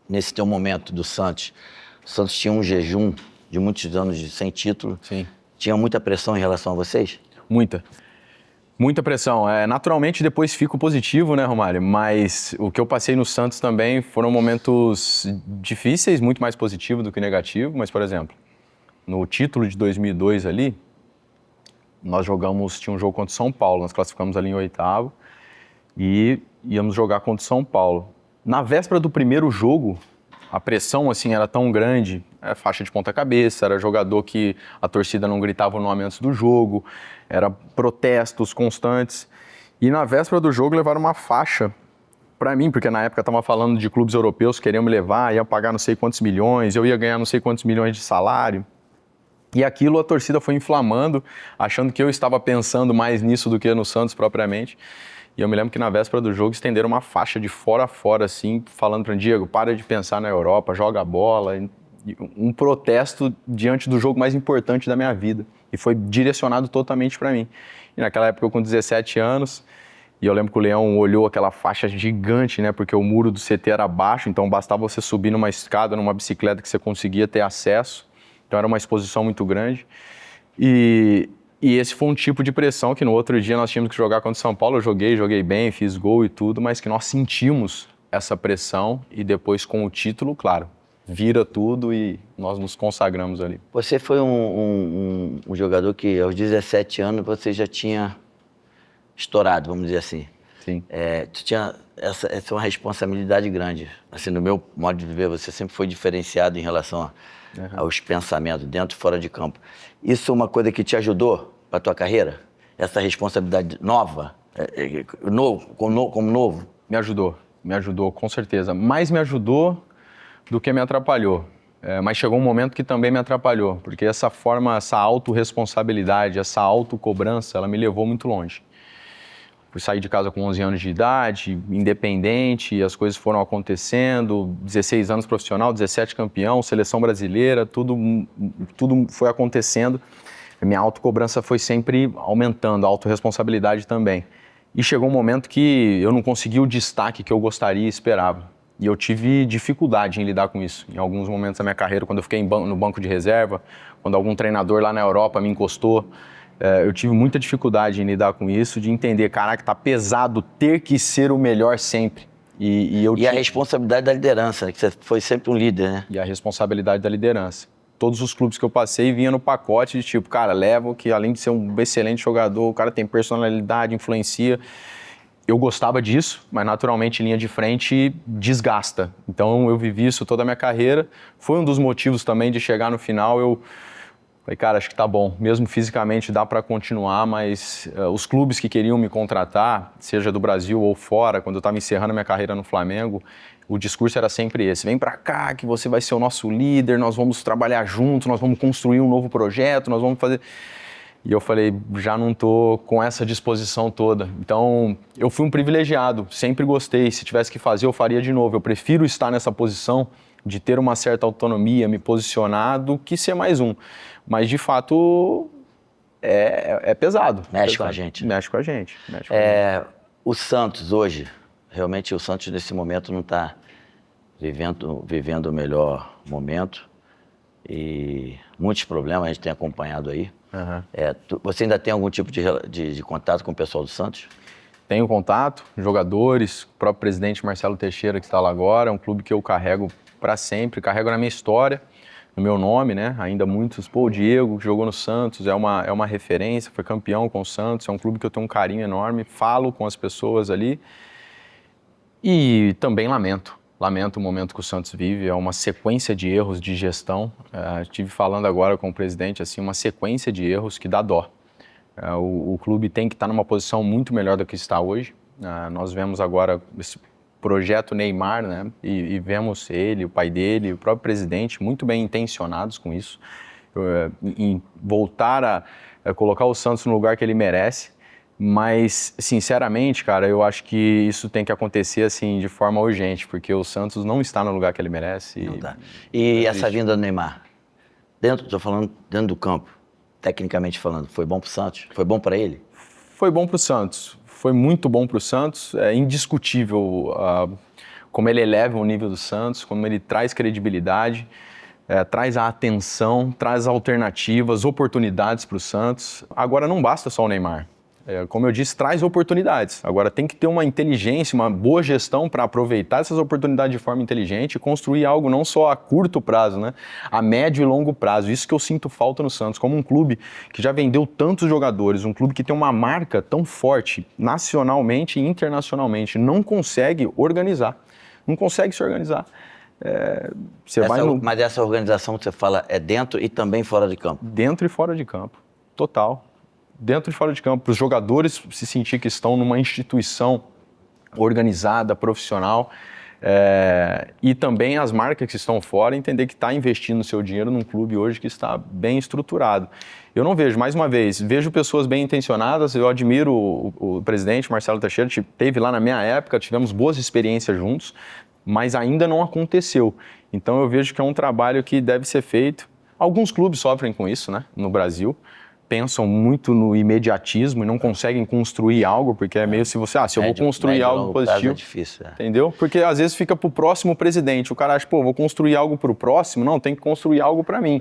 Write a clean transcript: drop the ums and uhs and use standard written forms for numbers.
nesse teu momento do Santos, o Santos tinha um jejum de muitos anos sem título. Sim. Tinha muita pressão em relação a vocês? Muita pressão. Naturalmente, depois fico positivo, né, Romário? Mas o que eu passei no Santos também foram momentos difíceis, muito mais positivo do que negativo. Mas, por exemplo, no título de 2002 ali, tinha um jogo contra o São Paulo, nós classificamos ali em 8º e íamos jogar contra o São Paulo. Na véspera do primeiro jogo, a pressão assim era tão grande, faixa de ponta-cabeça, era jogador que a torcida não gritava o nome antes do jogo, era protestos constantes. E na véspera do jogo levaram uma faixa para mim, porque na época estava falando de clubes europeus que queriam me levar, ia pagar não sei quantos milhões, eu ia ganhar não sei quantos milhões de salário. E aquilo a torcida foi inflamando, achando que eu estava pensando mais nisso do que no Santos propriamente. E eu me lembro que na véspera do jogo estenderam uma faixa de fora a fora, assim, falando para o Diego, para de pensar na Europa, joga a bola. Um protesto diante do jogo mais importante da minha vida. E foi direcionado totalmente para mim. E naquela época eu com 17 anos, e eu lembro que o Leão olhou aquela faixa gigante, né? Porque o muro do CT era baixo, então bastava você subir numa escada, numa bicicleta que você conseguia ter acesso. Então era uma exposição muito grande. E esse foi um tipo de pressão que no outro dia nós tínhamos que jogar contra o São Paulo. Eu joguei bem, fiz gol e tudo, mas que nós sentimos essa pressão e depois com o título, claro, vira tudo e nós nos consagramos ali. Você foi um jogador que aos 17 anos você já tinha estourado, vamos dizer assim. Sim. Tu tinha essa é uma responsabilidade grande. Assim, no meu modo de viver, você sempre foi diferenciado em relação aos pensamentos, dentro e fora de campo. Isso é uma coisa que te ajudou para a tua carreira? Essa responsabilidade nova, como novo? Me ajudou com certeza. Mais me ajudou do que me atrapalhou. Mas chegou um momento que também me atrapalhou, porque essa autorresponsabilidade, essa autocobrança, ela me levou muito longe. Fui sair de casa com 11 anos de idade, independente, as coisas foram acontecendo, 16 anos profissional, 17 campeão, seleção brasileira, tudo foi acontecendo. A minha autocobrança foi sempre aumentando, a autorresponsabilidade também. E chegou um momento que eu não consegui o destaque que eu gostaria e esperava. E eu tive dificuldade em lidar com isso. Em alguns momentos da minha carreira, quando eu fiquei no banco de reserva, quando algum treinador lá na Europa me encostou, eu tive muita dificuldade em lidar com isso, de entender, caraca, tá pesado ter que ser o melhor sempre. A responsabilidade da liderança, né? Que você foi sempre um líder, né? E a responsabilidade da liderança. Todos os clubes que eu passei vinha no pacote de tipo, cara, leva que além de ser um excelente jogador, o cara tem personalidade, influencia. Eu gostava disso, mas naturalmente linha de frente desgasta. Então eu vivi isso toda a minha carreira. Foi um dos motivos também de chegar no final, eu falei, cara, acho que tá bom, mesmo fisicamente dá para continuar, mas os clubes que queriam me contratar, seja do Brasil ou fora, quando eu estava encerrando minha carreira no Flamengo, o discurso era sempre esse, vem para cá que você vai ser o nosso líder, nós vamos trabalhar juntos, nós vamos construir um novo projeto, nós vamos fazer... E eu falei, já não tô com essa disposição toda. Então, eu fui um privilegiado, sempre gostei, se tivesse que fazer eu faria de novo, eu prefiro estar nessa posição de ter uma certa autonomia, me posicionar, do que ser mais um. Mas, de fato, é pesado. Mexe com a gente. Mexe com a gente. O Santos hoje, realmente o Santos nesse momento não está vivendo o melhor momento. E muitos problemas a gente tem acompanhado aí. Você ainda tem algum tipo de contato com o pessoal do Santos? Tenho contato, jogadores, o próprio presidente Marcelo Teixeira que está lá agora, é um clube que eu carrego para sempre, carrego na minha história, no meu nome, né? Ainda muitos, o Diego, que jogou no Santos, é uma referência, foi campeão com o Santos, é um clube que eu tenho um carinho enorme, falo com as pessoas ali e também lamento o momento que o Santos vive, é uma sequência de erros de gestão, estive falando agora com o presidente, assim, uma sequência de erros que dá dó. O clube tem que estar numa posição muito melhor do que está hoje, nós vemos agora esse projeto Neymar, né? E vemos ele, o pai dele, o próprio presidente muito bem intencionados com isso, em voltar a colocar o Santos no lugar que ele merece, mas sinceramente, cara, eu acho que isso tem que acontecer assim de forma urgente, porque o Santos não está no lugar que ele merece. Não tá. E essa vinda do Neymar, estou falando dentro do campo, tecnicamente falando, foi bom para o Santos? Foi bom para ele? Foi bom para o Santos. Foi muito bom para o Santos, é indiscutível como ele eleva o nível do Santos, como ele traz credibilidade, traz a atenção, traz alternativas, oportunidades para o Santos. Agora não basta só o Neymar. Como eu disse, traz oportunidades. Agora tem que ter uma inteligência, uma boa gestão para aproveitar essas oportunidades de forma inteligente e construir algo não só a curto prazo, né? A médio e longo prazo. Isso que eu sinto falta no Santos. Como um clube que já vendeu tantos jogadores, um clube que tem uma marca tão forte nacionalmente e internacionalmente, não consegue organizar. Não consegue se organizar. Mas essa organização que você fala é dentro e também fora de campo? Dentro e fora de campo. Total. Dentro e fora de campo, para os jogadores se sentir que estão numa instituição organizada, profissional, e também as marcas que estão fora entender que está investindo seu dinheiro num clube hoje que está bem estruturado. Eu não vejo, mais uma vez, vejo pessoas bem intencionadas, eu admiro o presidente Marcelo Teixeira, esteve lá na minha época, tivemos boas experiências juntos, mas ainda não aconteceu. Então eu vejo que é um trabalho que deve ser feito. Alguns clubes sofrem com isso, né, no Brasil, pensam muito no imediatismo e não conseguem construir algo, porque é meio se você, se eu vou construir algo positivo, é difícil, entendeu? Porque às vezes fica pro próximo presidente, o cara acha, vou construir algo pro próximo, não, tem que construir algo para mim.